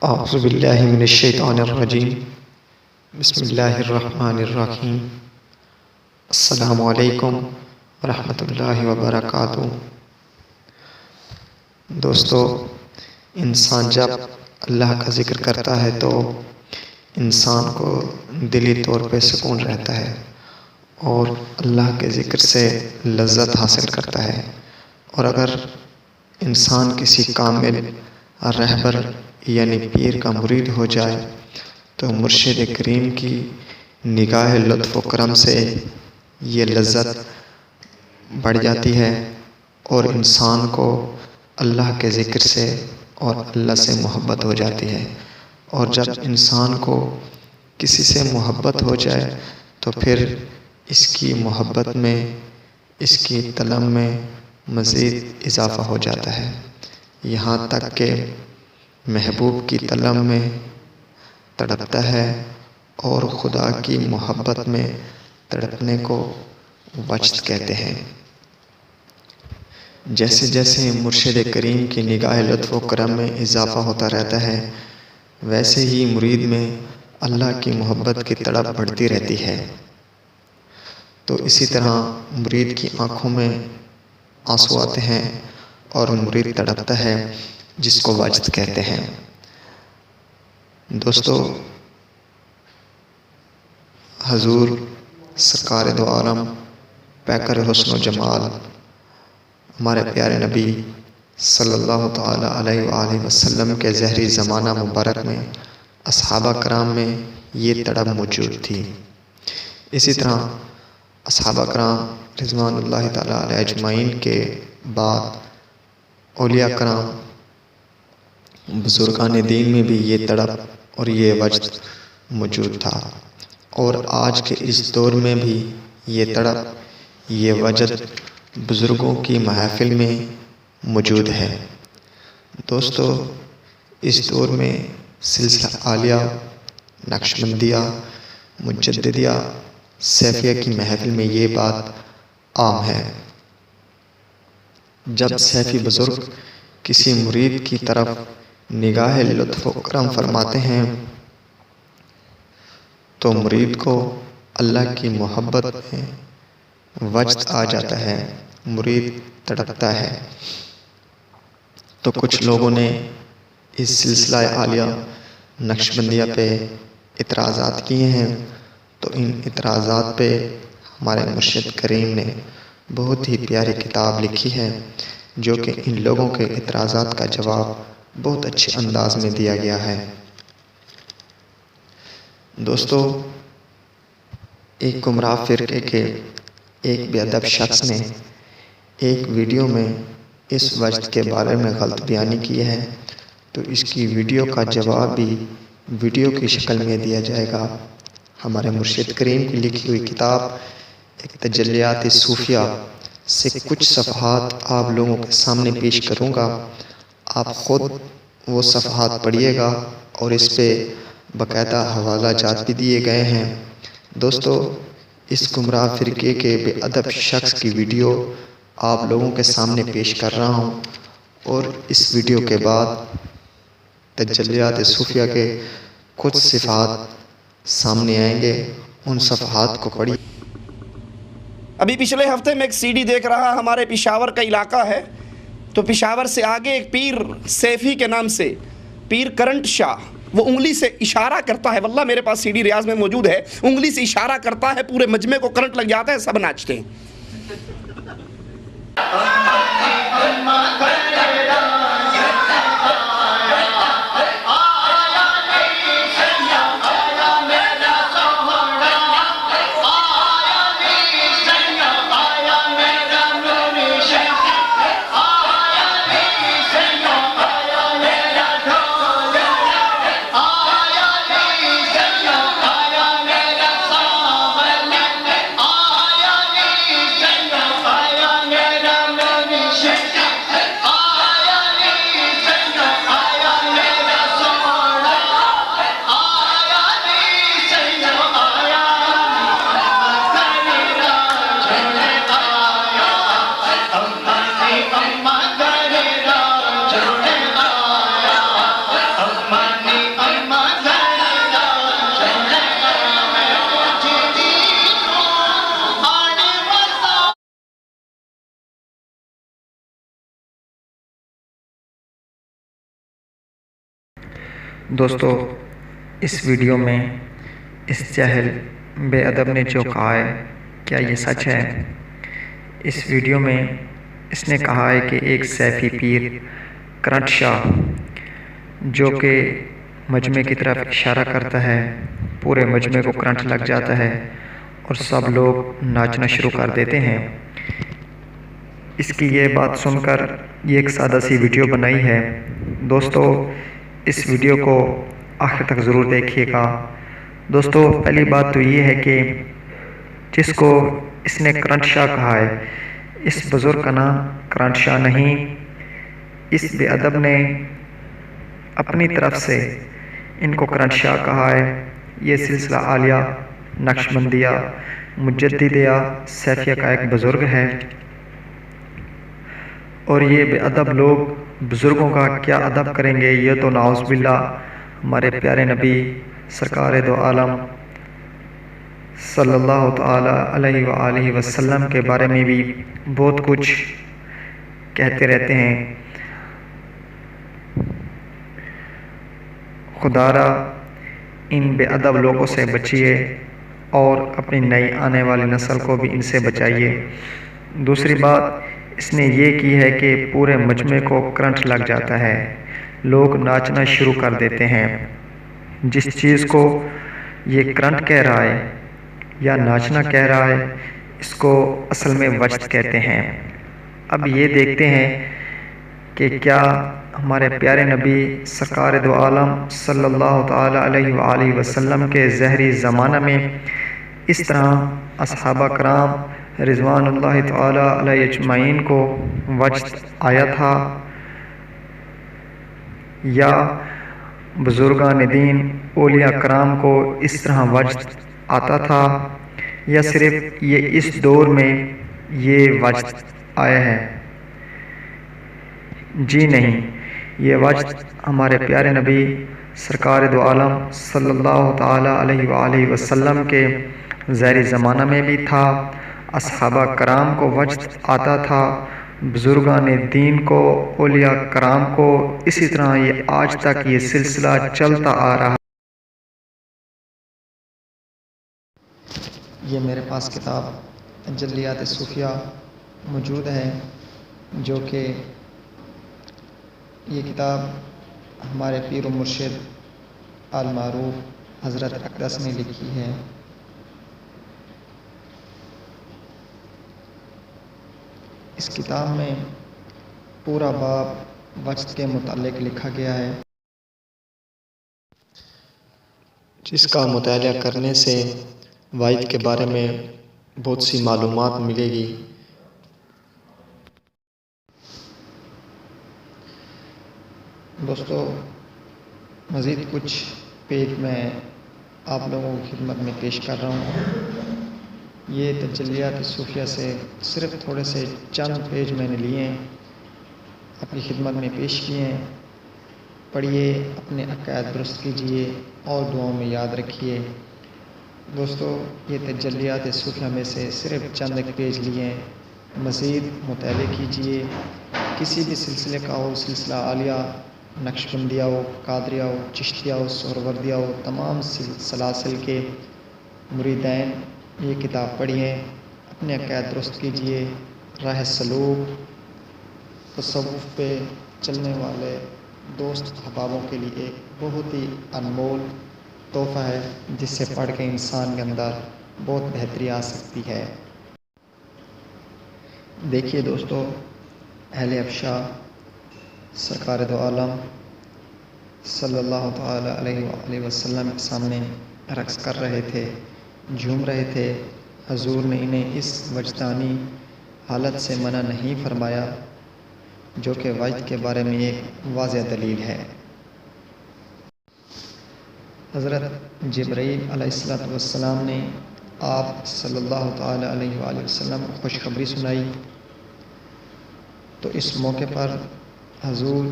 اعوذ باللہ من الشیطان الرجیم بسم اللہ الرحمن الرحیم السلام علیکم ورحمۃ اللہ وبرکاتہ۔ دوستو، انسان جب اللہ کا ذکر کرتا ہے تو انسان کو دلی طور پہ سکون رہتا ہے اور اللہ کے ذکر سے لذت حاصل کرتا ہے۔ اور اگر انسان کسی کامل رہبر یعنی پیر کا مرید ہو جائے تو مرشد کریم کی نگاہ لطف و کرم سے یہ لذت بڑھ جاتی ہے اور انسان کو اللہ کے ذکر سے اور اللہ سے محبت ہو جاتی ہے۔ اور جب انسان کو کسی سے محبت ہو جائے تو پھر اس کی محبت میں، اس کی طلب میں مزید اضافہ ہو جاتا ہے، یہاں تک کہ محبوب کی طلب میں تڑپتا ہے اور خدا کی محبت میں تڑپنے کو وجد کہتے ہیں۔ جیسے جیسے مرشد کریم کی نگاہ لطف و کرم میں اضافہ ہوتا رہتا ہے، ویسے ہی مرید میں اللہ کی محبت کی تڑپ بڑھتی رہتی ہے۔ تو اسی طرح مرید کی آنکھوں میں آنسو آتے ہیں اور مرید تڑپتا ہے، جس کو وجد کہتے ہیں۔ دوستو، حضور سرکار دو عالم پیکر حسن و جمال ہمارے پیارے نبی صلی اللہ تعالیٰ علیہ وآلہ وسلم کے ظہری زمانہ مبارک میں اصحابہ کرام میں یہ تڑپ موجود تھی۔ اسی طرح اصحابہ کرام رضوان اللہ تعالیٰ علیہ اجمعین کے بعد اولیاء کرام بزرگان دین میں بھی یہ تڑپ اور یہ وجد موجود تھا، اور آج کے اس دور میں بھی یہ تڑپ، یہ وجد بزرگوں کی محافل میں موجود ہے۔ دوستو، اس دور میں سلسلہ عالیہ، نقشبندیہ، مجددیہ، سیفیہ کی محفل میں یہ بات عام ہے۔ جب سیفی بزرگ کسی مرید کی طرف نگاہ لطف و کرم فرماتے ہیں تو مرید کو اللہ کی محبت میں وجد آ جاتا ہے، مرید تڑپتا ہے۔ تو کچھ لوگوں نے اس سلسلہ عالیہ نقشبندیہ پہ اعتراضات کیے ہیں، تو ان اعتراضات پہ ہمارے مرشد کریم نے بہت ہی پیاری کتاب لکھی ہے، جو کہ ان لوگوں کے اعتراضات کا جواب بہت اچھے انداز میں دیا گیا ہے۔ دوستو، ایک گمراہ فرقے کے ایک بے ادب شخص نے ایک ویڈیو میں اس وجد کے بارے میں غلط بیانی کی ہے، تو اس کی ویڈیو کا جواب بھی ویڈیو کی شکل میں دیا جائے گا۔ ہمارے مرشد کریم کی لکھی ہوئی کتاب ایک تجلیات صوفیہ سے کچھ صفحات آپ لوگوں کے سامنے پیش کروں گا، آپ خود وہ صفحات پڑھیے گا اور اس پہ باقاعدہ حوالہ جات بھی دیے گئے ہیں۔ دوستو، اس گمراہ فرقے کے بے ادب شخص کی ویڈیو آپ لوگوں کے سامنے پیش کر رہا ہوں، اور اس ویڈیو کے بعد تجلیات صوفیہ کے کچھ صفحات سامنے آئیں گے، ان صفحات کو پڑھیے۔ ابھی پچھلے ہفتے میں ایک سی ڈی دیکھ رہا، ہمارے پشاور کا علاقہ ہے، تو پشاور سے آگے ایک پیر سیفی کے نام سے، پیر کرنٹ شاہ، وہ انگلی سے اشارہ کرتا ہے، واللہ میرے پاس سی ڈی ریاض میں موجود ہے، انگلی سے اشارہ کرتا ہے، پورے مجمع کو کرنٹ لگ جاتا ہے، سب ناچتے ہیں۔ دوستو، اس ویڈیو میں اس جاہل بے ادب نے جو کہا ہے، کیا یہ سچ ہے؟ اس ویڈیو میں اس نے کہا ہے کہ ایک سیفی پیر کرنٹ شاہ جو کہ مجمع کی طرف اشارہ کرتا ہے، پورے مجمع کو کرنٹ لگ جاتا ہے اور سب لوگ ناچنا شروع کر دیتے ہیں۔ اس کی یہ بات سن کر یہ ایک سادہ سی ویڈیو بنائی ہے۔ دوستو، اس ویڈیو کو آخر تک ضرور دیکھیے گا۔ دوستو، پہلی بات تو یہ ہے کہ جس کو اس نے کرنٹ شاہ کہا ہے، اس بزرگ کا نام کرنٹ شاہ نہیں، اس بے ادب نے اپنی طرف سے ان کو کرنٹ شاہ کہا ہے۔ یہ سلسلہ عالیہ نقشبندیہ مجددیہ سیفیہ کا ایک بزرگ ہے، اور یہ بے ادب لوگ بزرگوں کا کیا ادب کریں گے؟ یہ تو نعوذ باللہ ہمارے پیارے نبی سرکار دو عالم صلی اللہ تعالی علیہ وآلہ وسلم کے بارے میں بھی بہت کچھ کہتے رہتے ہیں۔ خدا را ان بے ادب لوگوں سے بچیے اور اپنی نئی آنے والی نسل کو بھی ان سے بچائیے۔ دوسری بات اس نے یہ کی ہے کہ پورے مجمع کو کرنٹ لگ جاتا ہے، لوگ ناچنا شروع کر دیتے ہیں۔ جس چیز کو یہ کرنٹ کہہ رہا ہے یا ناچنا کہہ رہا ہے، اس کو اصل میں وجد کہتے ہیں۔ اب یہ دیکھتے ہیں کہ کیا ہمارے پیارے نبی سرکار دو عالم صلی اللہ تعالی علیہ وآلہ وسلم کے ظہری زمانہ میں اس طرح اصحابہ کرام رضوان اللہ تعالی علیہ اجمعین کو وجد آیا تھا، یا بزرگان دین اولیاء کرام کو اس طرح وجد آتا تھا، یا صرف یہ اس دور میں یہ وجد آیا ہے؟ جی نہیں، یہ وجد ہمارے پیارے نبی سرکار دو عالم صلی اللہ تعالی علیہ وآلہ وسلم کے ظاہری زمانہ میں بھی تھا۔ اصحابہ کرام کو وجد آتا تھا، بزرگان دین کو، اولیاء کرام کو، اسی طرح یہ آج تک یہ سلسلہ چلتا آ رہا۔ یہ میرے پاس کتاب تجلیات صوفیہ موجود ہے، جو کہ یہ کتاب ہمارے پیر و مرشد المعروف حضرت اقدس نے لکھی ہے۔ اس کتاب میں پورا باب وجد کے متعلق لکھا گیا ہے، جس کا مطالعہ کرنے سے وجد کے بارے میں بہت سی معلومات ملے گی۔ دوستو، مزید کچھ پیج میں آپ لوگوں کی خدمت میں پیش کر رہا ہوں۔ یہ تجلیات صوفیہ سے صرف تھوڑے سے چند پیج میں نے لیے ہیں، اپنی خدمت میں پیش کیے ہیں۔ پڑھیے، اپنے عقائد درست کیجیے اور دعاؤں میں یاد رکھیے۔ دوستو، یہ تجلیات صوفیہ میں سے صرف چند ایک پیج لیے ہیں، مزید مطالعہ کیجیے۔ کسی بھی سلسلے کا ہو، سلسلہ عالیہ نقشبندیہ ہو، قادریہ ہو، چشتیہ ہو، سہروردیہ ہو، تمام سلاسل کے مریدین یہ کتاب پڑھیے، اپنے عقائد درست کیجیے۔ راہ سلوک تصوف پہ چلنے والے دوست احبابوں کے لیے ایک بہت ہی انمول تحفہ ہے، جس سے پڑھ کے انسان کے اندر بہت بہتری آ سکتی ہے۔ دیکھیے دوستو، اہل افشا سرکار دو عالم صلی اللہ تعالی علیہ وآلہ وسلم کے سامنے رقص کر رہے تھے، جھوم رہے تھے۔ حضور نے انہیں اس وجدانی حالت سے منع نہیں فرمایا، جو کہ وجد کے بارے میں ایک واضح دلیل ہے۔ حضرت جبرائیل علیہ السلام نے آپ صلی اللہ تعالی علیہ وآلہ وسلم کو خوشخبری سنائی، تو اس موقع پر حضور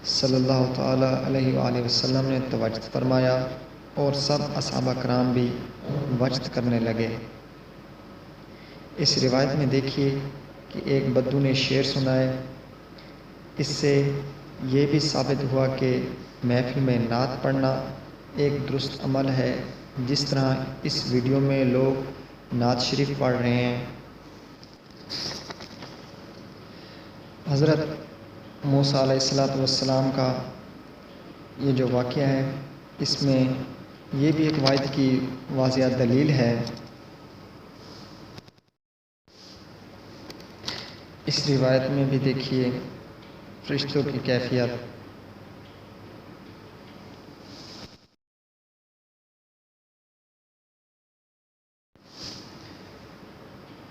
صلی اللہ تعالی علیہ وآلہ وسلم نے توجد فرمایا اور سب اصحابہ کرام بھی وجد کرنے لگے۔ اس روایت میں دیکھیے کہ ایک بدو نے شعر سنائے، اس سے یہ بھی ثابت ہوا کہ محفل میں نعت پڑھنا ایک درست عمل ہے، جس طرح اس ویڈیو میں لوگ نعت شریف پڑھ رہے ہیں۔ حضرت موسیٰ علیہ السلام کا یہ جو واقعہ ہے، اس میں یہ بھی ایک وعید کی واضح دلیل ہے۔ اس روایت میں بھی دیکھیے فرشتوں کی کیفیت۔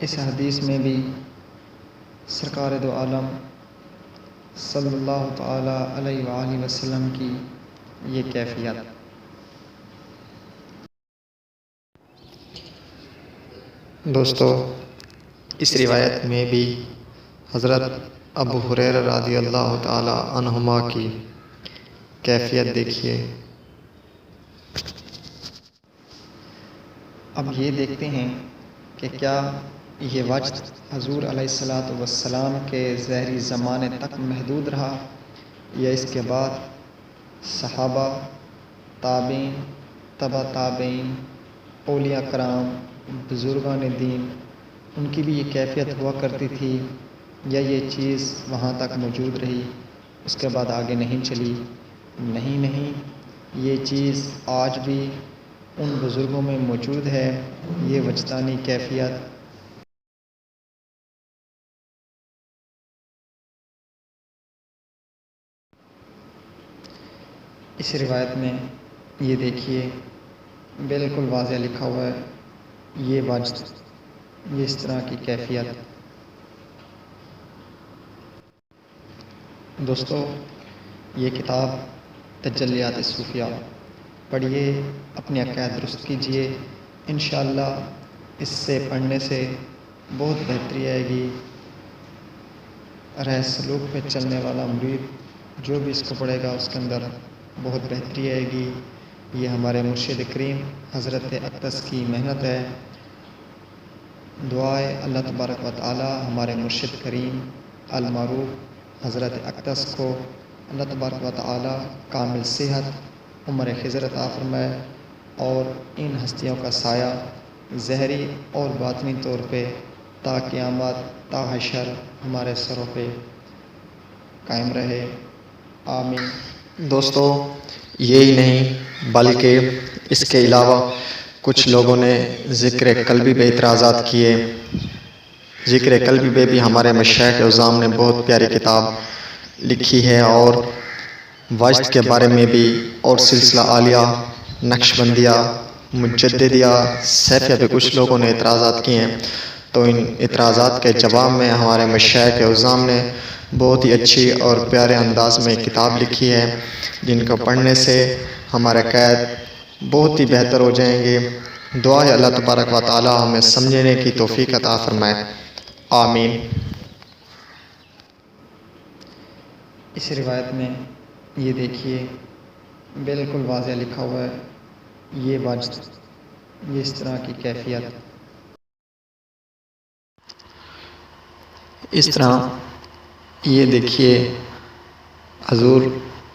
اس حدیث میں بھی سرکار دو عالم صلی اللہ تعالی علیہ وآلہ وسلم کی یہ کیفیت۔ دوستو، اس روایت میں بھی حضرت ابو ہریرہ رضی اللہ تعالی عنہما کی کیفیت دیکھیے۔ اب یہ دیکھتے ہیں کہ کیا یہ وجد حضور علیہ السلام کے ظاہری زمانے تک محدود رہا، یا اس کے بعد صحابہ، تابعین، تبع تابعین، اولیاء کرام، بزرگان دین، ان کی بھی یہ کیفیت ہوا کرتی تھی، یا یہ چیز وہاں تک موجود رہی، اس کے بعد آگے نہیں چلی؟ نہیں، یہ چیز آج بھی ان بزرگوں میں موجود ہے، یہ وجدانی کیفیت۔ اس روایت میں یہ دیکھیے بالکل واضح لکھا ہوا ہے، یہ وجد، یہ اس طرح کی کیفیت۔ دوستو، یہ کتاب تجلیات صوفیہ پڑھیے، اپنے عقائد درست کیجیے، انشاءاللہ اس سے پڑھنے سے بہت بہتری آئے گی۔ راہ سلوک پہ چلنے والا مرید جو بھی اس کو پڑھے گا، اس کے اندر بہت بہتری آئے گی۔ یہ ہمارے مرشد کریم حضرت اقدس کی محنت ہے۔ دعائے اللہ تبارک و تعالی ہمارے مرشد کریم المعروف حضرت اقدس کو اللہ تبارک و تعالی کامل صحت، عمر خضر عطا فرمائے، اور ان ہستیوں کا سایہ ظاہری اور باطنی طور پہ تا قیامت تا حشر ہمارے سروں پہ قائم رہے، آمین۔ دوستو، یہی نہیں بلکہ اس کے علاوہ کچھ لوگوں نے ذکر قلبی پہ اعتراضات کیے۔ ذکر قلبی پہ بھی ہمارے مشائخ عظام نے بہت پیاری کتاب لکھی ہے، اور وجد کے بارے میں بھی، اور سلسلہ عالیہ، نقشبندیہ، مجددیہ، سیفیہ پہ کچھ لوگوں نے اعتراضات کیے ہیں۔ تو ان اعتراضات کے جواب میں ہمارے مشائخ عظام نے بہت ہی اچھی اور پیارے انداز میں کتاب لکھی ہے، جن کو پڑھنے سے ہمارے عقائد بہت ہی بہتر ہو جائیں گے۔ دعا ہے اللہ تبارک و تعالی ہمیں سمجھنے کی توفیق عطا فرمائے، آمین۔ اس روایت میں یہ دیکھیے بالکل واضح لکھا ہوا ہے، یہ وجد، یہ اس طرح کی کیفیت۔ اس طرح یہ دیکھیے حضور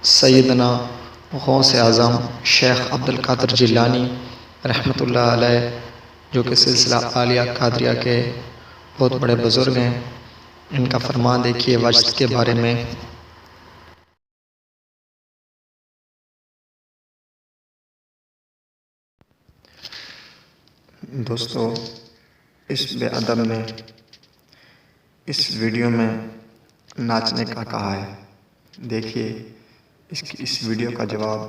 سیدنا غوث اعظم شیخ عبد القادر جیلانی رحمۃ اللہ علیہ، جو کہ سلسلہ عالیہ قادریہ کے بہت بڑے بزرگ ہیں، ان کا فرمان دیکھیے وجد کے بارے میں۔ دوستو، اس بے ادب نے اس ویڈیو میں ناچنے کا کہا ہے۔ دیکھیے اس ویڈیو کا جواب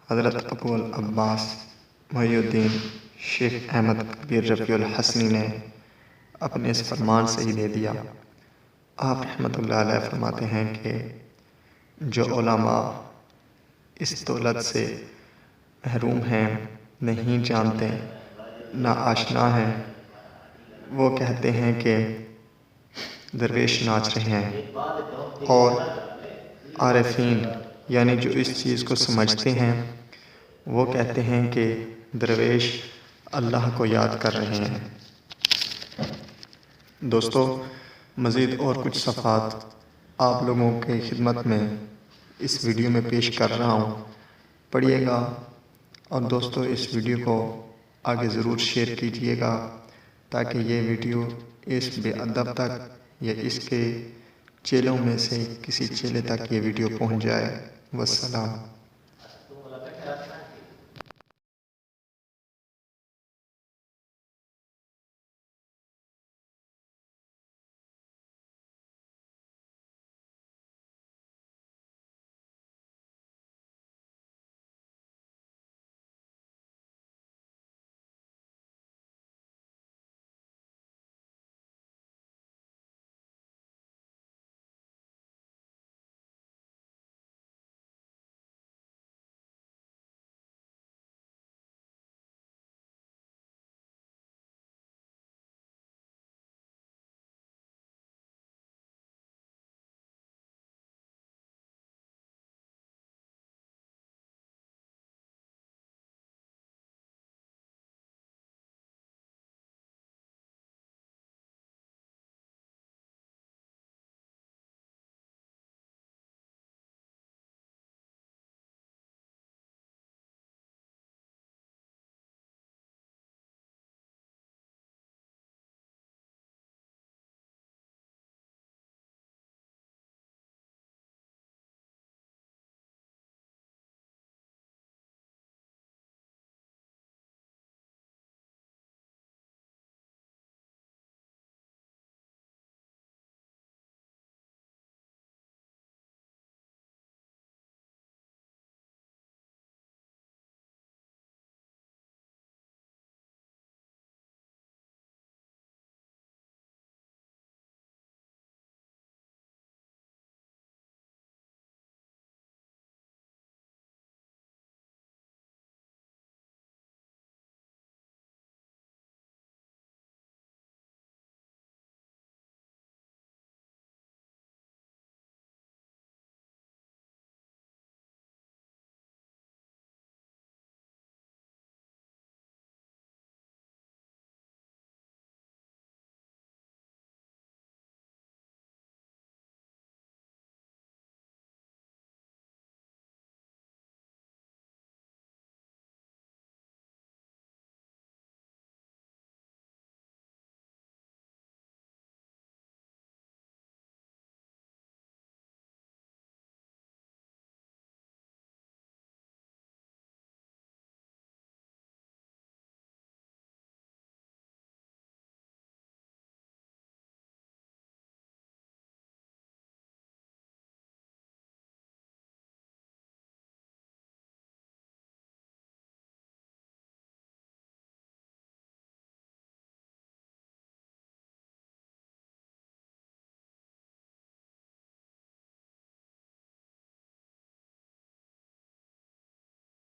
حضرت ابو العباس محی الدین شیخ احمد کبیر رفیع الحسنی نے اپنے اس فرمان سے ہی دے دیا۔ آپ رحمۃ اللہ علیہ فرماتے ہیں کہ جو علماء اس دولت سے محروم ہیں، نہیں جانتے، نہ آشنا ہیں، وہ کہتے ہیں کہ درویش ناچ رہے ہیں، اور عارفین یعنی جو اس چیز کو سمجھتے ہیں، وہ کہتے ہیں کہ درویش اللہ کو یاد کر رہے ہیں۔ دوستو، مزید اور کچھ صفحات آپ لوگوں کی خدمت میں اس ویڈیو میں پیش کر رہا ہوں، پڑھیے گا اور دوستو اس ویڈیو کو آگے ضرور شیئر کیجیے گا تاکہ یہ ویڈیو اس بے ادب تک یا اس کے چیلوں میں سے کسی چیلے تک یہ ویڈیو پہنچ جائے۔ والسلام۔